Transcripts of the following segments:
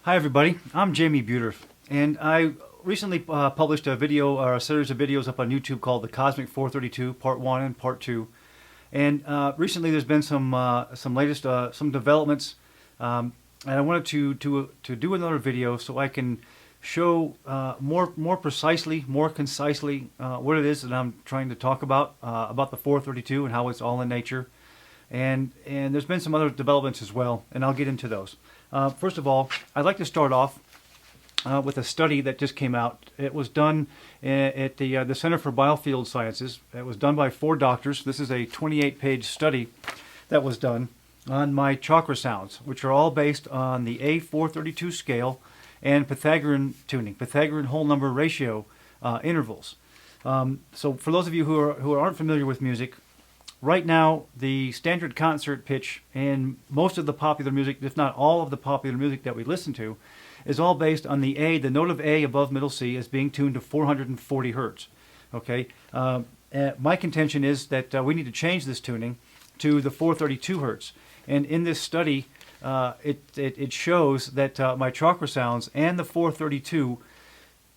Hi everybody, I'm Jamie Buturff, and I recently published a video or a series of videos up on YouTube called The Cosmic 432 Part 1 and Part 2. And recently there's been some latest some developments, and I wanted to do another video so I can show more precisely, more concisely what it is that I'm trying to talk about the 432 and how it's all in nature. And there's been some other developments as well, and I'll get into those. First of all, I'd like to start off with a study that just came out. It was done at the Center for Biofield Sciences. It was done by 4 doctors. This is a 28-page study that was done on my chakra sounds, which are all based on the A432 scale and Pythagorean tuning, Pythagorean whole number ratio intervals. So for those of you who aren't familiar with music, right now, the standard concert pitch in most of the popular music, if not all of the popular music that we listen to, is all based on the A, the note of A above middle C, is being tuned to 440 hertz. Okay, my contention is that we need to change this tuning to the 432 hertz. And in this study, it shows that my chakra sounds and the 432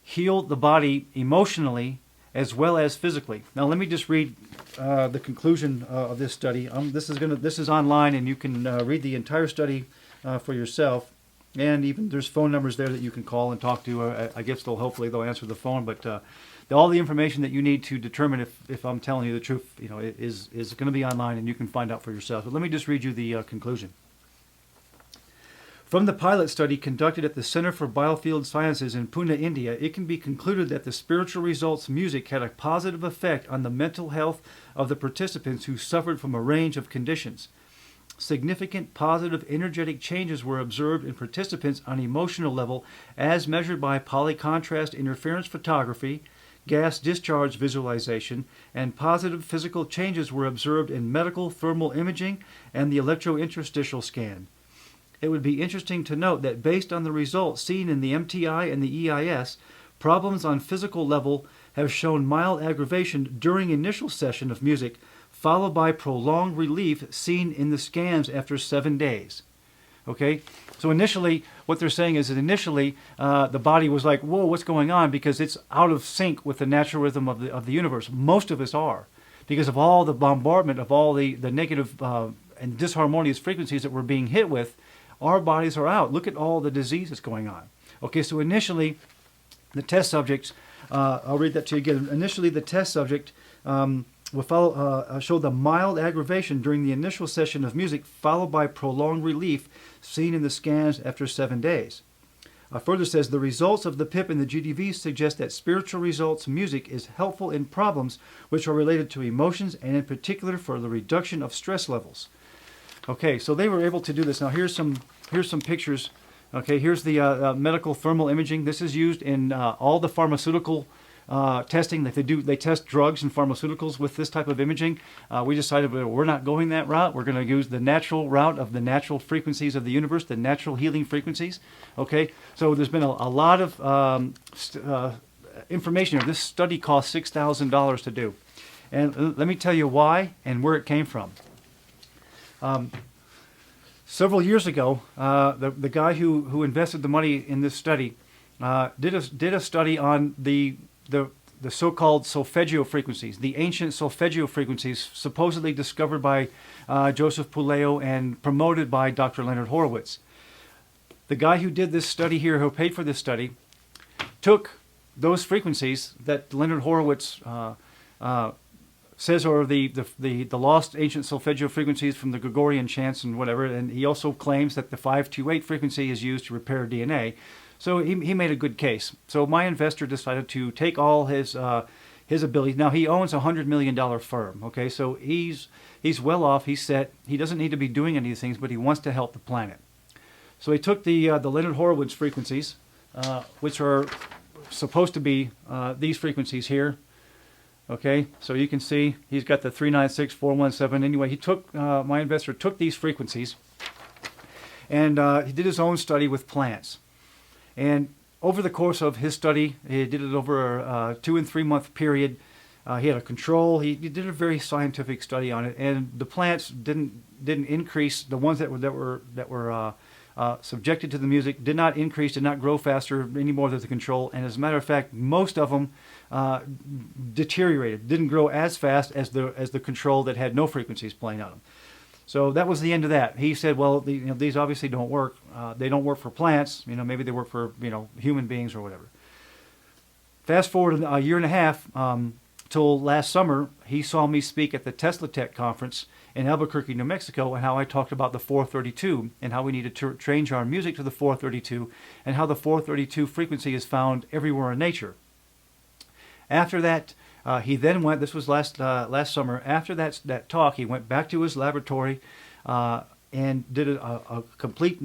heal the body emotionally as well as physically. Now let me just read the conclusion of this study. This is online, and you can read the entire study for yourself. And even there's phone numbers there that you can call and talk to. I guess hopefully they'll answer the phone. But all the information that you need to determine if I'm telling you the truth, is going to be online, and you can find out for yourself. But let me just read you the conclusion. From the pilot study conducted at the Center for Biofield Sciences in Pune, India, it can be concluded that the spiritual results music had a positive effect on the mental health of the participants who suffered from a range of conditions. Significant positive energetic changes were observed in participants on emotional level as measured by polycontrast interference photography, gas discharge visualization, and positive physical changes were observed in medical thermal imaging and the electrointerstitial scan. It would be interesting to note that based on the results seen in the MTI and the EIS, problems on physical level have shown mild aggravation during initial session of music, followed by prolonged relief seen in the scans after 7 days. Okay, so initially, what they're saying is that initially the body was like, whoa, what's going on? Because it's out of sync with the natural rhythm of the universe. Most of us are, because of all the bombardment of all the negative and disharmonious frequencies that we're being hit with. Our bodies are out. Look at all the disease that's going on. Okay, so initially, the test subjects, I'll read that to you again. Initially, the test subject showed the mild aggravation during the initial session of music, followed by prolonged relief seen in the scans after 7 days. Further says, the results of the PIP and the GDV suggest that spiritual results music is helpful in problems which are related to emotions, and in particular for the reduction of stress levels. Okay, so they were able to do this. Now here's some pictures. Okay, here's the medical thermal imaging. This is used in all the pharmaceutical testing that they do. They test drugs and pharmaceuticals with this type of imaging. We decided we're not going that route. We're going to use the natural route of the natural frequencies of the universe, the natural healing frequencies. Okay, so there's been a lot of information here. This study cost $6,000 to do. And let me tell you why and where it came from. Several years ago, the guy who invested the money in this study did a study on the so-called Solfeggio frequencies, the ancient Solfeggio frequencies supposedly discovered by Joseph Puleo and promoted by Dr. Leonard Horowitz. The guy who did this study here, who paid for this study, took those frequencies that Leonard Horowitz says are the lost ancient Solfeggio frequencies from the Gregorian chants and whatever, and he also claims that the 528 frequency is used to repair DNA. So he made a good case. So my investor decided to take all his abilities. Now he owns a $100 million firm. Okay, so he's well off. He's set. He doesn't need to be doing any of these things, but he wants to help the planet. So he took the Leonard Horowitz frequencies, which are supposed to be these frequencies here. Okay, so you can see he's got the 396, 417. Anyway, he took my investor took these frequencies, and he did his own study with plants. And over the course of his study, he did it over a 2 and 3 month period. He had a control. He did a very scientific study on it, and the plants didn't increase. The ones that were subjected to the music, did not increase, did not grow faster any more than the control. And as a matter of fact, most of them deteriorated, didn't grow as fast as the control that had no frequencies playing on them. So that was the end of that. He said, well, these obviously don't work. They don't work for plants. Maybe they work for human beings or whatever. Fast forward a year and a half till last summer, he saw me speak at the Tesla Tech conference in Albuquerque, New Mexico, and how I talked about the 432 and how we need to change our music to the 432 and how the 432 frequency is found everywhere in nature. After that, he then went, this was last summer, after that talk, he went back to his laboratory and did a complete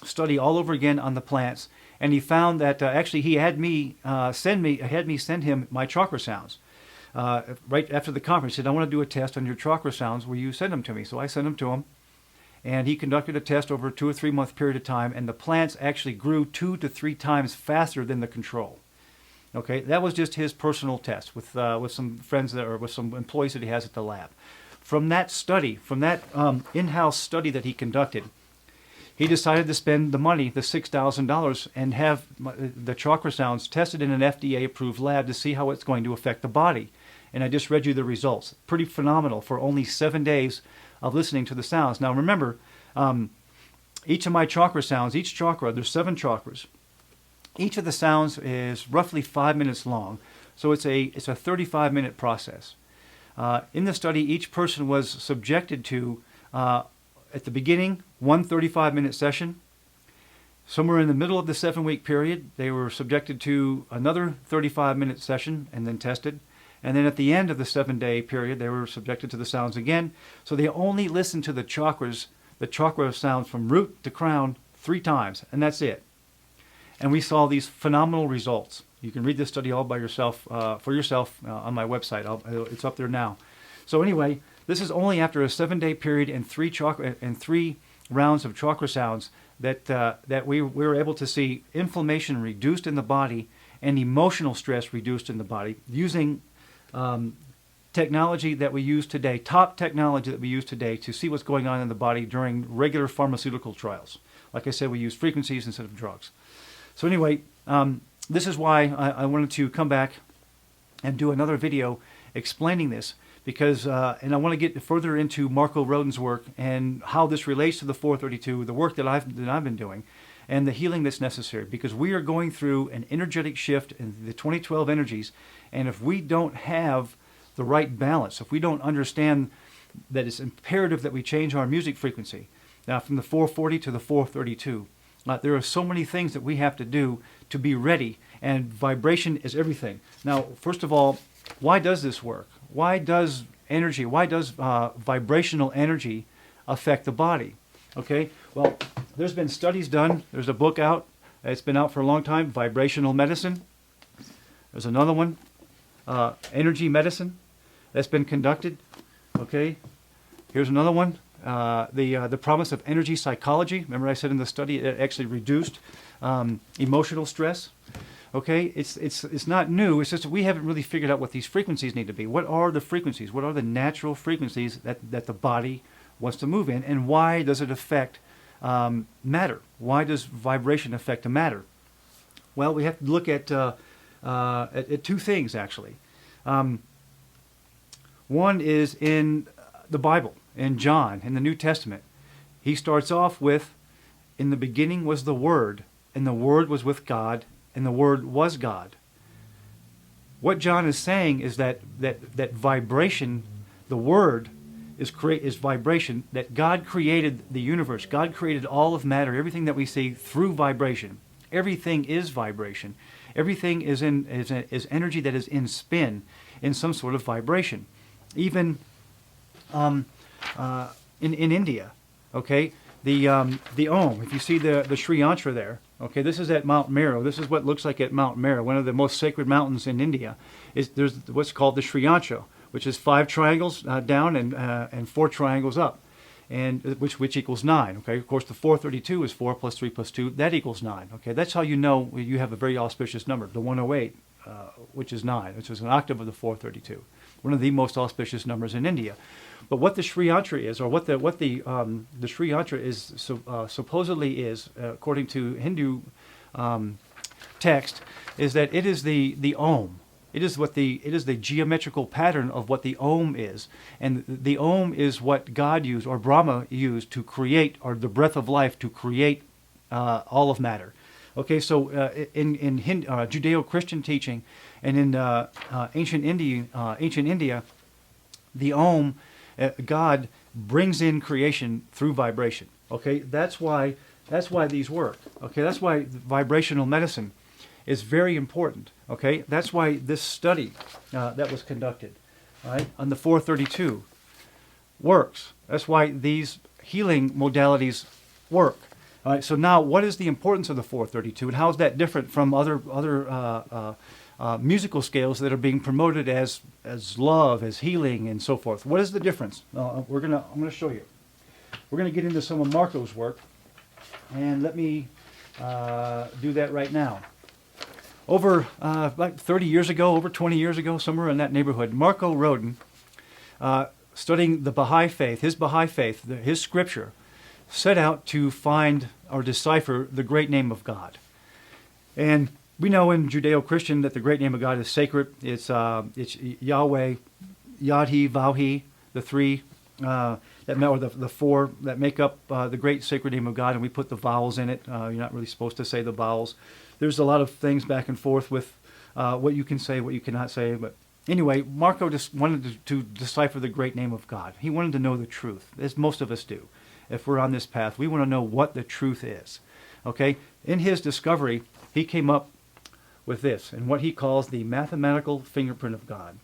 study all over again on the plants. And he found that actually he had me send him my chakra sounds. Right after the conference, he said, I want to do a test on your chakra sounds. Will you send them to me? So I sent them to him. And he conducted a test over a 2 or 3 month period of time. And the plants actually grew 2 to 3 times faster than the control. Okay, that was just his personal test with some friends or with some employees that he has at the lab. From that study, from that in-house study that he conducted, he decided to spend the money, the $6,000, and have the chakra sounds tested in an FDA-approved lab to see how it's going to affect the body. And I just read you the results. Pretty phenomenal for only 7 days of listening to the sounds. Now remember, each of my chakra sounds, each chakra, there's 7 chakras. Each of the sounds is roughly 5 minutes long, so it's a 35-minute process. In the study, each person was subjected to, at the beginning, one 35-minute session. Somewhere in the middle of the 7-week period, they were subjected to another 35-minute session and then tested. And then at the end of the 7-day period, they were subjected to the sounds again. So they only listened to the chakra sounds from root to crown 3 times, and that's it. And we saw these phenomenal results. You can read this study all by yourself, for yourself, on my website. It's up there now. So anyway, this is only after a 7-day period and 3 rounds of chakra sounds that we were able to see inflammation reduced in the body and emotional stress reduced in the body using technology that we use today, top technology that we use today to see what's going on in the body during regular pharmaceutical trials. Like I said, we use frequencies instead of drugs. So anyway, this is why I wanted to come back and do another video explaining this, because and I want to get further into Marko Rodin's work and how this relates to the 432, the work that I've been doing, and the healing that's necessary, because we are going through an energetic shift in the 2012 energies, and if we don't have the right balance, if we don't understand that it's imperative that we change our music frequency, now from the 440 to the 432, there are so many things that we have to do to be ready, and vibration is everything. Now, first of all, why does this work? Why does vibrational energy affect the body? Okay, well, there's been studies done. There's a book out. It's been out for a long time, Vibrational Medicine. There's another one, Energy Medicine, that's been conducted. Okay, here's another one. The promise of energy psychology. Remember I said in the study it actually reduced emotional stress. Okay, it's not new. It's just that we haven't really figured out what these frequencies need to be. What are the frequencies? What are the natural frequencies that the body wants to move in, and why does it affect matter? Why does vibration affect the matter? Well, we have to look at 2 things actually. One is in the Bible. In John, in the New Testament, he starts off with, in the beginning was the Word, and the Word was with God, and the Word was God. What John is saying is that vibration, the Word is vibration, that God created the universe. God created all of matter, everything that we see through vibration. Everything is vibration. Everything is energy that is in spin, in some sort of vibration. Even in India, okay, the Om. If you see the Sri Yantra there, okay, this is at Mount Meru. This is what it looks like at Mount Meru, one of the most sacred mountains in India. There's what's called the Sri Yantra, which is 5 triangles down and 4 triangles up, and which equals 9. Okay, of course the 432 is 4 plus 3 plus 2. That equals 9. Okay, that's how you know you have a very auspicious number. The 108, which is 9, which is an octave of the 432. one of the most auspicious numbers in India. But what the Sri Yantra is, or what the Sri Yantra is supposedly is, according to Hindu text, is that it is the Om. It is the geometrical pattern of what the Om is, and the Om is what God used, or Brahma used, to create, or the breath of life to create all of matter. Okay, so in Judeo-Christian teaching and in ancient India, the Om, God brings in creation through vibration. Okay, that's why these work. Okay, that's why vibrational medicine is very important. Okay, that's why this study that was conducted, right, on the 432 works. That's why these healing modalities work. All right, so now what is the importance of the 432, and how is that different from other musical scales that are being promoted as love, as healing, and so forth? What is the difference? I'm gonna show you. We're gonna get into some of Marko's work, and let me do that right now. Over like 30 years ago, over 20 years ago, somewhere in that neighborhood, Marko Rodin, studying the Baha'i faith, his scripture, set out to find or decipher the great name of God. And we know in Judeo-Christian that the great name of God is sacred. It's Yahweh, Yadhi, Vauhi, the three the four that make up the great sacred name of God, and we put the vowels in it. You're not really supposed to say the vowels. There's a lot of things back and forth with what you can say, what you cannot say. But anyway, Marko just wanted to decipher the great name of God. He wanted to know the truth, as most of us do. If we're on this path, we want to know what the truth is. Okay? In his discovery, he came up with this, and what he calls the Mathematical Fingerprint of God.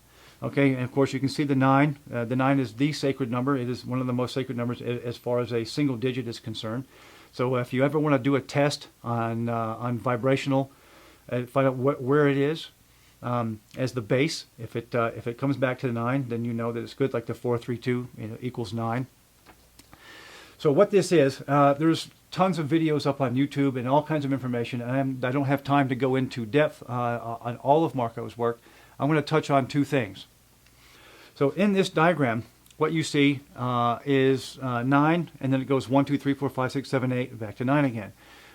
Okay, and of course you can see the 9. The 9 is the sacred number. It is one of the most sacred numbers as far as a single digit is concerned. So if you ever want to do a test on vibrational, find out where it is as the base. If it comes back to the 9, then you know that it's good. Like the 432 equals 9. So what this is, there's tons of videos up on YouTube and all kinds of information. And I don't have time to go into depth on all of Marko's work. I'm going to touch on two things. So in this diagram, what you see is 9, and then it goes 1, 2, 3, 4, 5, 6, 7, 8, back to 9 again.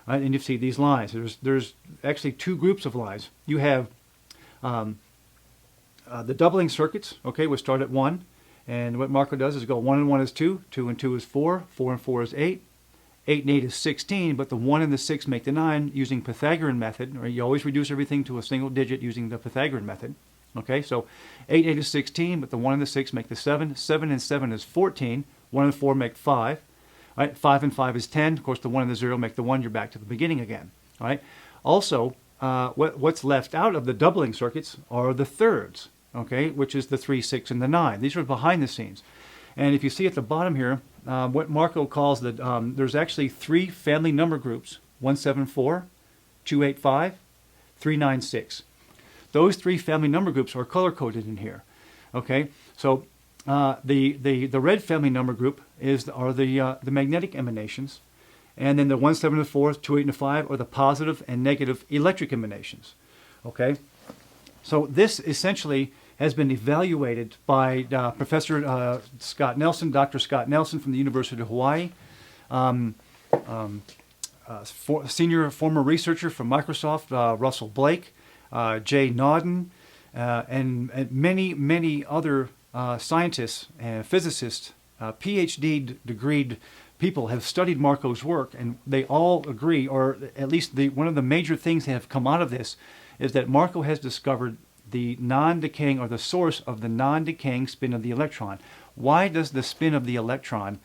Right? And you see these lines. There's actually two groups of lines. You have the doubling circuits, okay, which start at 1. And what Marko does is go 1 and 1 is 2, 2 and 2 is 4, 4 and 4 is 8, 8 and 8 is 16, but the 1 and the 6 make the 9 using Pythagorean method. Right? You always reduce everything to a single digit using the Pythagorean method. Okay, so 8 and 8 is 16, but the 1 and the 6 make the 7, 7 and 7 is 14, 1 and 4 make 5, right? 5 and 5 is 10, of course the 1 and the 0 make the 1, you're back to the beginning again. All right? Also, what's left out of the doubling circuits are the thirds. Okay, which is the 3, 6, and the 9. These are behind the scenes. And if you see at the bottom here, what Marko calls there's actually 3 family number groups, 174, 285, 396. Those 3 family number groups are color-coded in here. Okay, so the red family number group are the magnetic emanations, and then the 1, 7, and 4, 2, 8, and 5 are the positive and negative electric emanations. Okay, so this essentially has been evaluated by Professor Scott Nelson, Dr. Scott Nelson from the University of Hawaii, senior former researcher from Microsoft, Russell Blake, Jay Nauden, and many other scientists and physicists, PhD degreed people have studied Marko's work, and they all agree, or at least one of the major things that have come out of this is that Marko has discovered the non-decaying, or the source of the non-decaying spin of the electron. Why does the spin of the electron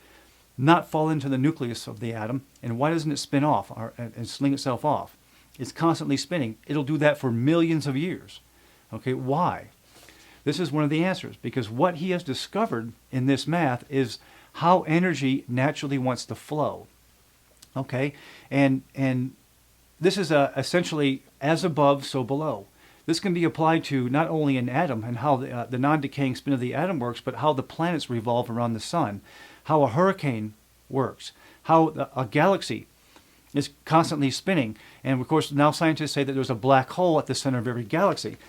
not fall into the nucleus of the atom, and why doesn't it spin off and sling itself off? It's constantly spinning. It'll do that for millions of years. Okay, why? This is one of the answers, because what he has discovered in this math is how energy naturally wants to flow. Okay, and this is essentially as above, so below. This can be applied to not only an atom and how the non-decaying spin of the atom works, but how the planets revolve around the sun, how a hurricane works, how a galaxy is constantly spinning. And of course, now scientists say that there's a black hole at the center of every galaxy.